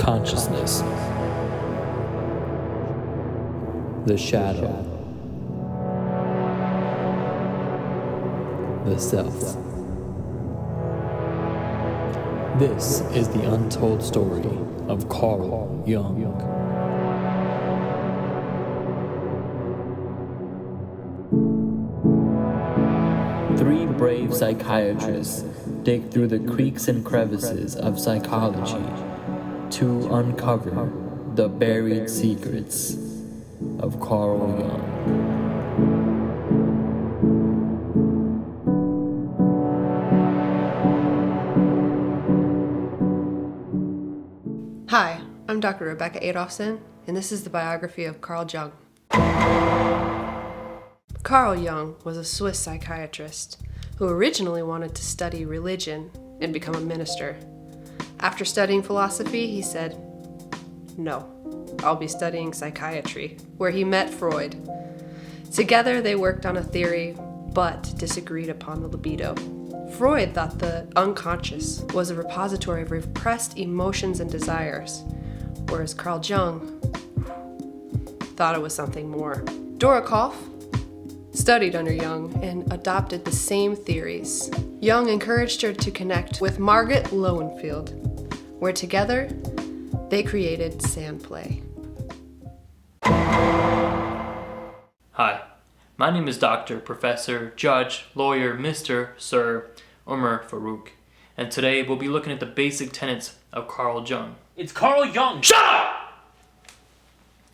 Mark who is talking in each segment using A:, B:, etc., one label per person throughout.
A: consciousness, the shadow, the self. This is the untold story of Carl Jung. Three brave psychiatrists dig through the creaks and crevices of psychology to uncover the buried secrets of Carl Jung.
B: Hi, I'm Dr. Rebecca Adolphson, and this is the biography of Carl Jung. Carl Jung was a Swiss psychiatrist who originally wanted to study religion and become a minister. After studying philosophy, he said, "No, I'll be studying psychiatry," where he met Freud. Together, they worked on a theory, but disagreed upon the libido. Freud thought the unconscious was a repository of repressed emotions and desires, whereas Carl Jung thought it was something more. Dora Kolff studied under Jung and adopted the same theories. Jung encouraged her to connect with Margaret Lowenfield, where together they created Sandplay.
C: Hi, my name is Dr. Professor, Judge, Lawyer, Mr. Sir Umar Farouk, and today we'll be looking at the basic tenets of Carl Jung.
D: It's Carl Jung!
C: Shut up!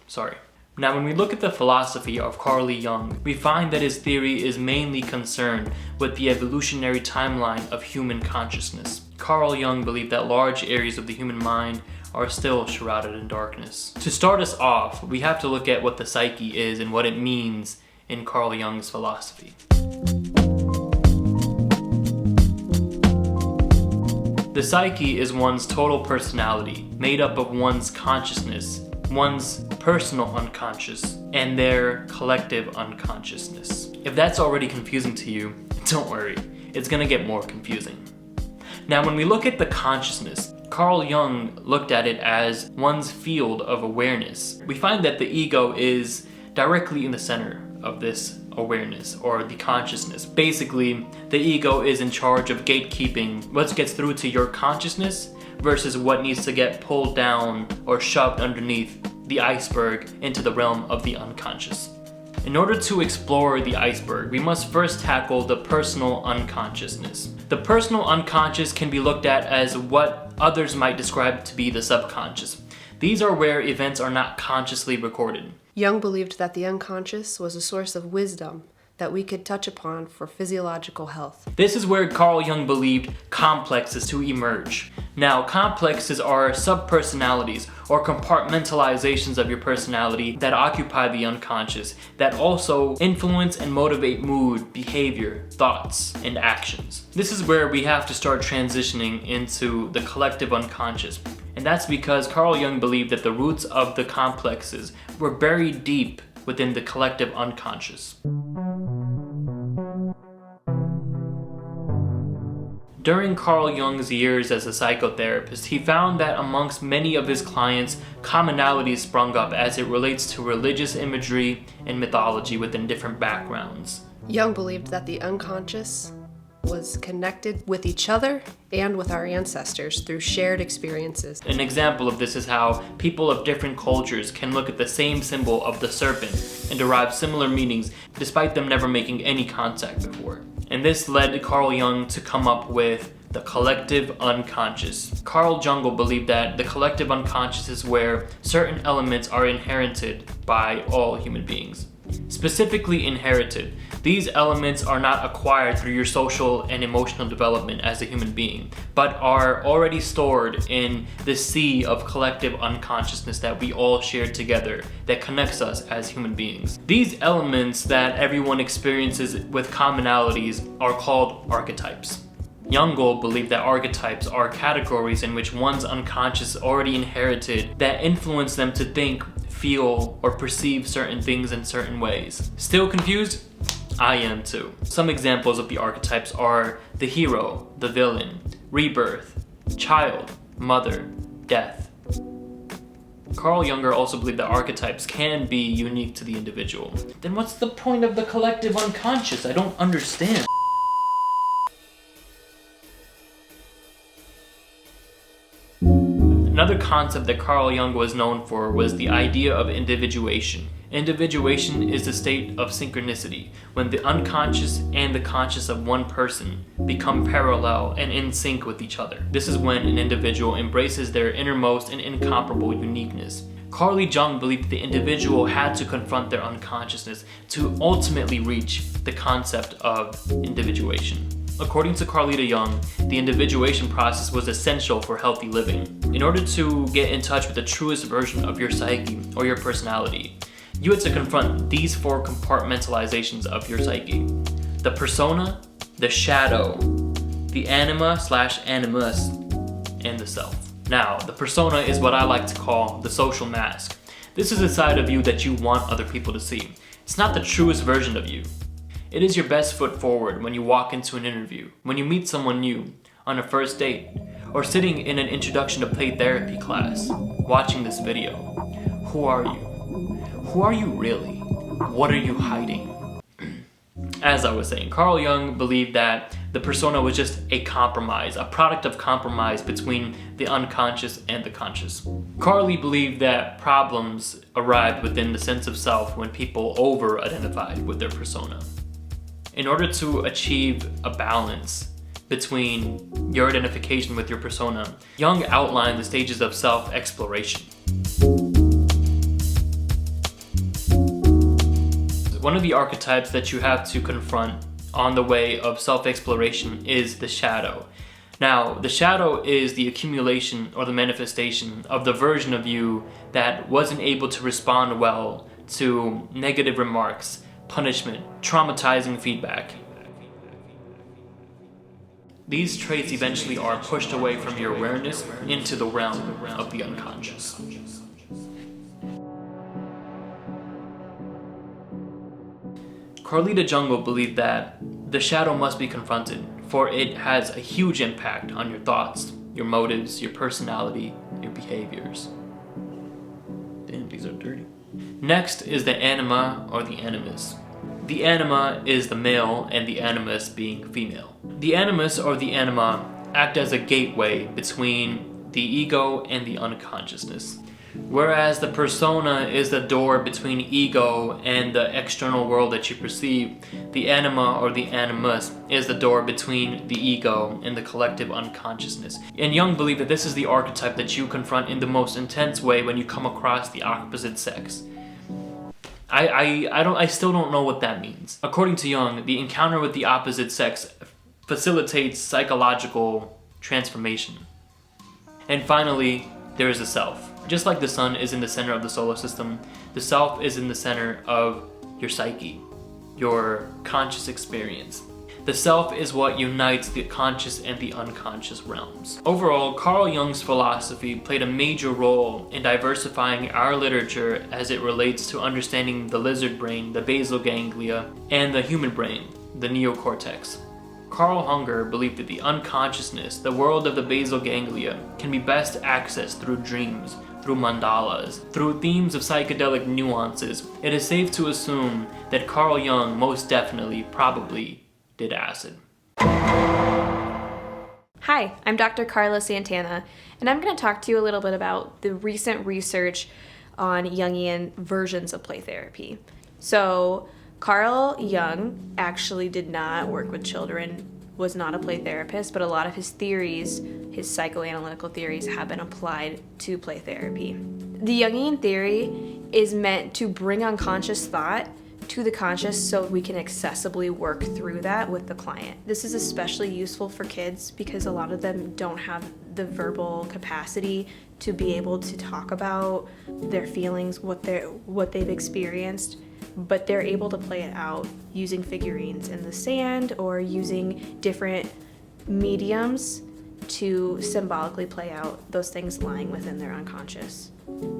C: Sorry. Now, when we look at the philosophy of Carl Jung, we find that his theory is mainly concerned with the evolutionary timeline of human consciousness. Carl Jung believed that large areas of the human mind are still shrouded in darkness. To start us off, we have to look at what the psyche is and what it means in Carl Jung's philosophy. The psyche is one's total personality, made up of one's consciousness, one's personal unconscious, and their collective unconsciousness. If that's already confusing to you, don't worry, it's gonna get more confusing. Now, when we look at the consciousness, Carl Jung looked at it as one's field of awareness. We find that the ego is directly in the center of this awareness, or the consciousness. Basically, the ego is in charge of gatekeeping what gets through to your consciousness versus what needs to get pulled down or shoved underneath the iceberg into the realm of the unconscious. In order to explore the iceberg, we must first tackle the personal unconsciousness. The personal unconscious can be looked at as what others might describe to be the subconscious. These are where events are not consciously recorded.
B: Jung believed that the unconscious was a source of wisdom that we could touch upon for physiological health.
C: This is where Carl Jung believed complexes to emerge. Now, complexes are subpersonalities or compartmentalizations of your personality that occupy the unconscious, that also influence and motivate mood, behavior, thoughts, and actions. This is where we have to start transitioning into the collective unconscious. And that's because Carl Jung believed that the roots of the complexes were buried deep within the collective unconscious. During Carl Jung's years as a psychotherapist, he found that amongst many of his clients, commonalities sprung up as it relates to religious imagery and mythology within different backgrounds.
B: Jung believed that the unconscious was connected with each other and with our ancestors through shared experiences.
C: An example of this is how people of different cultures can look at the same symbol of the serpent and derive similar meanings despite them never making any contact before. And this led Carl Jung to come up with the collective unconscious. Carl Jung believed that the collective unconscious is where certain elements are inherited by all human beings. Specifically inherited. These elements are not acquired through your social and emotional development as a human being, but are already stored in the sea of collective unconsciousness that we all share together that connects us as human beings. These elements that everyone experiences with commonalities are called archetypes. Jung believed that archetypes are categories in which one's unconscious already inherited that influence them to think, feel, or perceive certain things in certain ways. Still confused? I am too. Some examples of the archetypes are the hero, the villain, rebirth, child, mother, death, Carl Jung also believed that archetypes can be unique to the individual. Then what's the point of the collective unconscious? I don't understand. Another concept that Carl Jung was known for was the idea of individuation. Individuation is a state of synchronicity, when the unconscious and the conscious of one person become parallel and in sync with each other. This is when an individual embraces their innermost and incomparable uniqueness. Carl Jung believed that the individual had to confront their unconsciousness to ultimately reach the concept of individuation. According to Carl Jung, the individuation process was essential for healthy living. In order to get in touch with the truest version of your psyche or your personality, you had to confront these 4 compartmentalizations of your psyche: the persona, the shadow, the anima/animus, and the self. Now, the persona is what I like to call the social mask. This is a side of you that you want other people to see. It's not the truest version of you. It is your best foot forward when you walk into an interview, when you meet someone new, on a first date, or sitting in an introduction to play therapy class, watching this video. Who are you? Who are you really? What are you hiding? As I was saying, Carl Jung believed that the persona was just a compromise, a product of compromise between the unconscious and the conscious. Carly believed that problems arrived within the sense of self when people over-identified with their persona. In order to achieve a balance between your identification with your persona, Jung outlined the stages of self-exploration. One of the archetypes that you have to confront on the way of self-exploration is the shadow. Now, the shadow is the accumulation or the manifestation of the version of you that wasn't able to respond well to negative remarks, punishment, traumatizing feedback. These traits eventually are pushed away from your awareness into the realm of the unconscious. Carlita Jung believed that the shadow must be confronted, for it has a huge impact on your thoughts, your motives, your personality, your behaviors. Damn, these are dirty. Next is the anima or the animus. The anima is the male and the animus being female. The animus or the anima act as a gateway between the ego and the unconsciousness, whereas the persona is the door between ego and the external world that you perceive. The anima or the animus is the door between the ego and the collective unconsciousness. And Jung believed that this is the archetype that you confront in the most intense way when you come across the opposite sex. I still don't know what that means. According to Jung, the encounter with the opposite sex facilitates psychological transformation. And finally, there is the self. Just like the sun is in the center of the solar system, the self is in the center of your psyche, your conscious experience. The self is what unites the conscious and the unconscious realms. Overall, Carl Jung's philosophy played a major role in diversifying our literature as it relates to understanding the lizard brain, the basal ganglia, and the human brain, the neocortex. Carl Jung believed that the unconsciousness, the world of the basal ganglia, can be best accessed through dreams, through mandalas, through themes of psychedelic nuances. It is safe to assume that Carl Jung most definitely, probably, did acid.
D: Hi, I'm Dr. Carla Santana, and I'm going to talk to you a little bit about the recent research on Jungian versions of play therapy. So, Carl Jung actually did not work with children, was not a play therapist, but a lot of his theories, his psychoanalytical theories, have been applied to play therapy. The Jungian theory is meant to bring unconscious thought to the conscious so we can accessibly work through that with the client. This is especially useful for kids because a lot of them don't have the verbal capacity to be able to talk about their feelings, what they've experienced, but they're able to play it out using figurines in the sand or using different mediums to symbolically play out those things lying within their unconscious.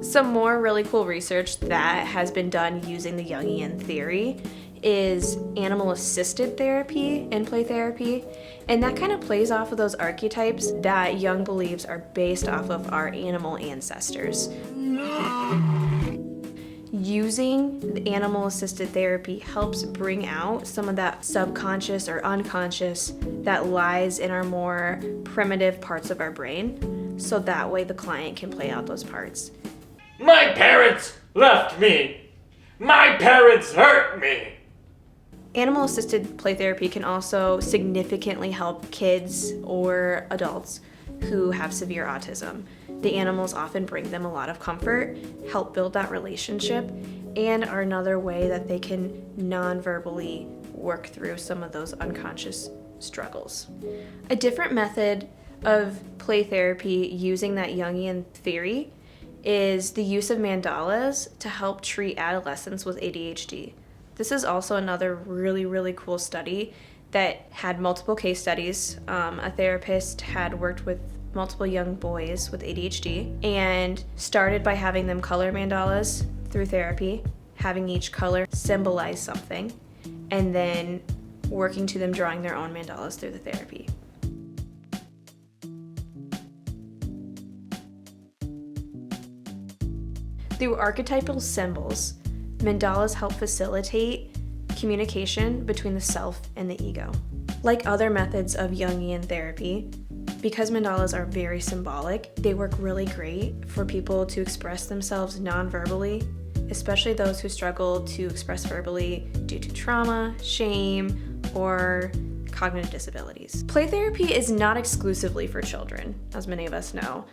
D: Some more really cool research that has been done using the Jungian theory is animal-assisted therapy and play therapy, and that kind of plays off of those archetypes that Jung believes are based off of our animal ancestors. Using the animal-assisted therapy helps bring out some of that subconscious or unconscious that lies in our more primitive parts of our brain, so that way the client can play out those parts.
E: My parents left me. My parents hurt me.
D: Animal-assisted play therapy can also significantly help kids or adults who have severe autism. The animals often bring them a lot of comfort, help build that relationship, and are another way that they can non-verbally work through some of those unconscious struggles. A different method of play therapy using that Jungian theory is the use of mandalas to help treat adolescents with ADHD. This is also another really, really cool study that had multiple case studies. A therapist had worked with multiple young boys with ADHD and started by having them color mandalas through therapy, having each color symbolize something, and then working to them drawing their own mandalas through the therapy. Through archetypal symbols, mandalas help facilitate communication between the self and the ego. Like other methods of Jungian therapy, because mandalas are very symbolic, they work really great for people to express themselves non-verbally, especially those who struggle to express verbally due to trauma, shame, or cognitive disabilities. Play therapy is not exclusively for children, as many of us know.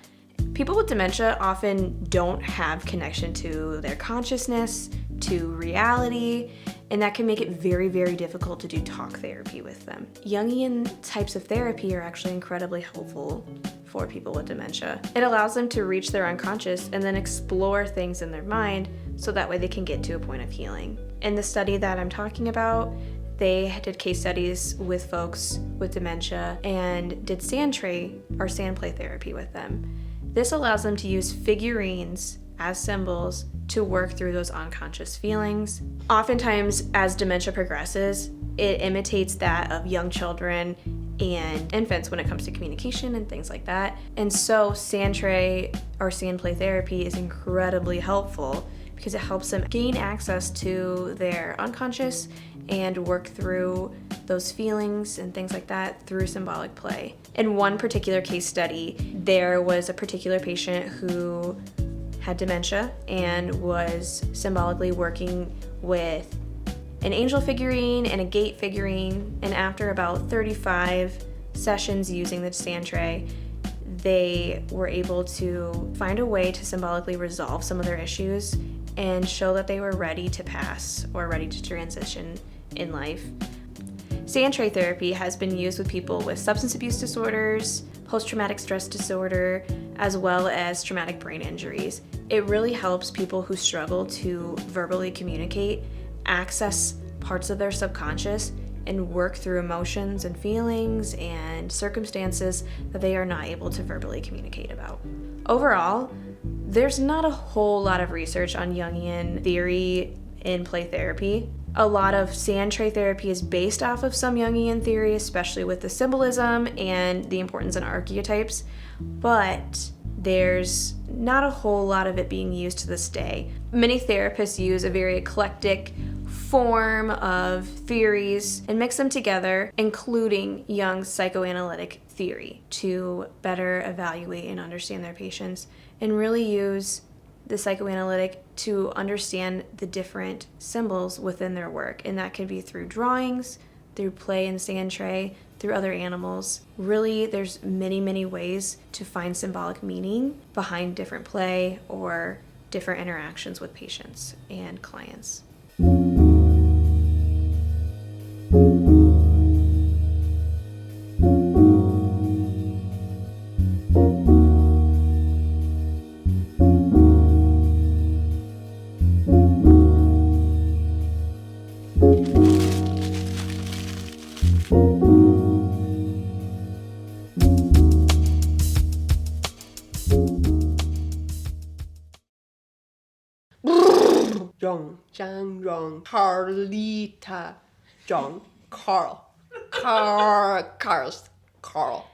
D: People with dementia often don't have connection to their consciousness, to reality, and that can make it very, very difficult to do talk therapy with them. Jungian types of therapy are actually incredibly helpful for people with dementia. It allows them to reach their unconscious and then explore things in their mind so that way they can get to a point of healing. In the study that I'm talking about, they did case studies with folks with dementia and did sand tray or sand play therapy with them. This allows them to use figurines as symbols to work through those unconscious feelings. Oftentimes, as dementia progresses, it imitates that of young children and infants when it comes to communication and things like that. And so sand tray or sand play therapy is incredibly helpful because it helps them gain access to their unconscious and work through those feelings and things like that through symbolic play. In one particular case study, there was a particular patient who had dementia and was symbolically working with an angel figurine and a gate figurine, and after about 35 sessions using the sand tray, they were able to find a way to symbolically resolve some of their issues and show that they were ready to pass or ready to transition in life. Sand tray therapy has been used with people with substance abuse disorders, post-traumatic stress disorder, as well as traumatic brain injuries. It really helps people who struggle to verbally communicate access parts of their subconscious and work through emotions and feelings and circumstances that they are not able to verbally communicate about. Overall, there's not a whole lot of research on Jungian theory in play therapy. A lot of sand tray therapy is based off of some Jungian theory, especially with the symbolism and the importance in archetypes, but there's not a whole lot of it being used to this day. Many therapists use a very eclectic form of theories and mix them together, including Jung's psychoanalytic theory, to better evaluate and understand their patients and really use the psychoanalytic to understand the different symbols within their work. And that can be through drawings, through play and sand tray, through other animals. Really, there's many, many ways to find symbolic meaning behind different play or different interactions with patients and clients.
B: Jung, Carlita, Jung, Carl, Carl.